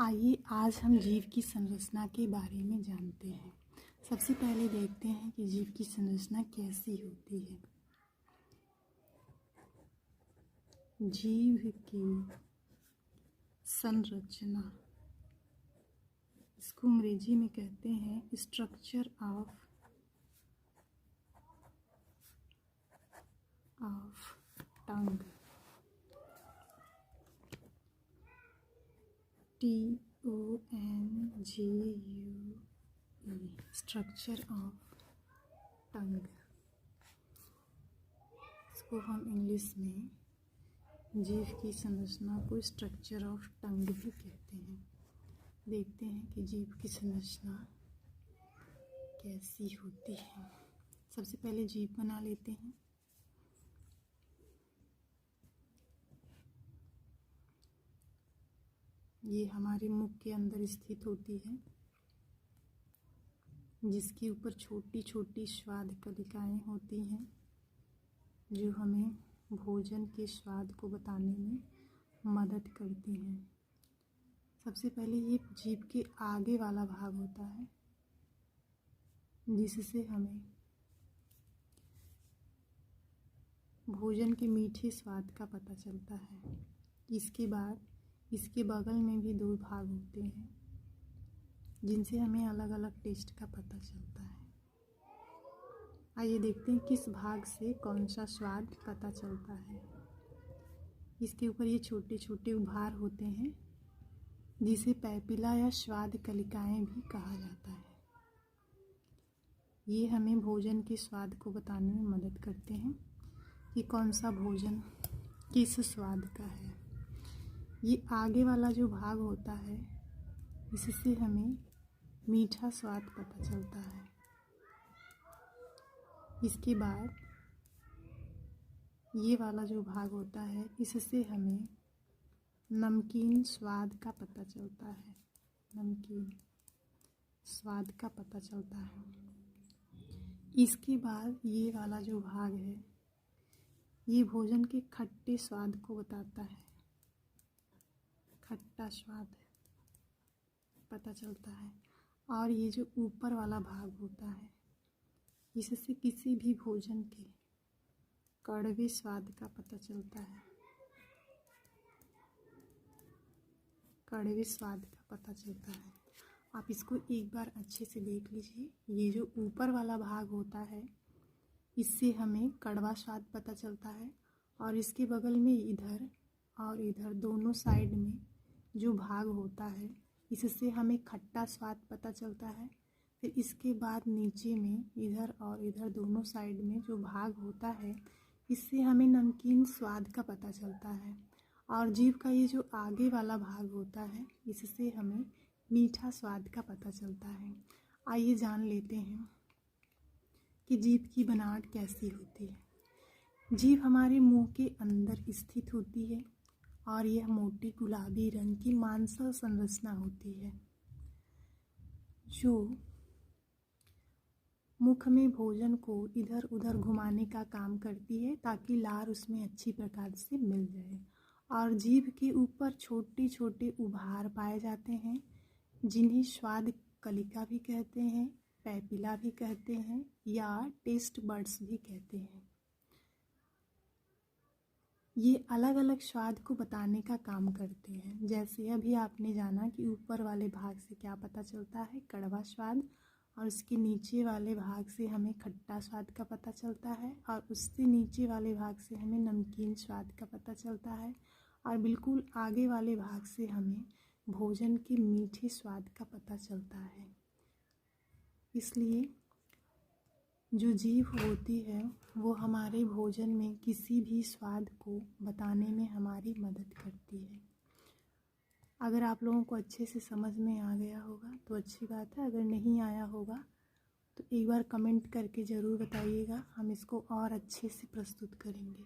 आइए आज हम जीव की संरचना के बारे में जानते हैं। सबसे पहले देखते हैं कि जीव की संरचना कैसी होती है। जीव की संरचना, इसको अंग्रेजी में कहते हैं structure of tongue. TONGUE, structure of tongue. इसको हम इंग्लिश में जीव की संरचना को स्ट्रक्चर ऑफ टंग भी कहते हैं। देखते हैं कि जीव की संरचना कैसी होती है। सबसे पहले जीव बना लेते हैं। ये हमारे मुख के अंदर स्थित होती है, जिसके ऊपर छोटी छोटी स्वाद कलिकाएं होती हैं, जो हमें भोजन के स्वाद को बताने में मदद करती हैं। सबसे पहले ये जीभ के आगे वाला भाग होता है, जिससे हमें भोजन के मीठे स्वाद का पता चलता है। इसके बाद इसके बगल में भी दो भाग होते हैं, जिनसे हमें अलग अलग टेस्ट का पता चलता है। आइए देखते हैं किस भाग से कौन सा स्वाद पता चलता है। इसके ऊपर ये छोटे छोटे उभार होते हैं, जिसे पैपिला या स्वाद कलिकाएं भी कहा जाता है। ये हमें भोजन के स्वाद को बताने में मदद करते हैं कि कौन सा भोजन किस स्वाद का है। ये आगे वाला जो भाग होता है, इससे हमें मीठा स्वाद पता चलता है। इसके बाद ये वाला जो भाग होता है, इससे हमें नमकीन स्वाद का पता चलता है। नमकीन स्वाद का पता चलता है। इसके बाद ये वाला जो भाग है, ये भोजन के खट्टे स्वाद को बताता है। खट्टा स्वाद पता चलता है। और ये जो ऊपर वाला भाग होता है, इससे किसी भी भोजन के कड़वे स्वाद का पता चलता है। कड़वे स्वाद का पता चलता है। आप इसको एक बार अच्छे से देख लीजिए। ये जो ऊपर वाला भाग होता है, इससे हमें कड़वा स्वाद पता चलता है। और इसके बगल में इधर और इधर दोनों साइड में जो भाग होता है, इससे हमें खट्टा स्वाद पता चलता है। फिर इसके बाद नीचे में इधर और इधर दोनों साइड में जो भाग होता है, इससे हमें नमकीन स्वाद का पता चलता है। और जीभ का ये जो आगे वाला भाग होता है, इससे हमें मीठा स्वाद का पता चलता है। आइए जान लेते हैं कि जीभ की बनावट कैसी होती है। जीभ हमारे मुंह के अंदर स्थित होती है और यह मोटी गुलाबी रंग की मांसल संरचना होती है, जो मुख में भोजन को इधर उधर घुमाने का काम करती है, ताकि लार उसमें अच्छी प्रकार से मिल जाए। और जीभ के ऊपर छोटे छोटे उभार पाए जाते हैं, जिन्हें स्वाद कलिका भी कहते हैं, पैपिला भी कहते हैं, या टेस्ट बड्स भी कहते हैं। ये अलग अलग स्वाद को बताने का काम करते हैं। जैसे अभी आपने जाना कि ऊपर वाले भाग से क्या पता चलता है, कड़वा स्वाद, और उसके नीचे वाले भाग से हमें खट्टा स्वाद का पता चलता है, और उससे नीचे वाले भाग से हमें नमकीन स्वाद का पता चलता है, और बिल्कुल आगे वाले भाग से हमें भोजन के मीठे स्वाद का पता चलता है। इसलिए जो जीभ होती है, वो हमारे भोजन में किसी भी स्वाद को बताने में हमारी मदद करती है। अगर आप लोगों को अच्छे से समझ में आ गया होगा तो अच्छी बात है। अगर नहीं आया होगा तो एक बार कमेंट करके ज़रूर बताइएगा, हम इसको और अच्छे से प्रस्तुत करेंगे।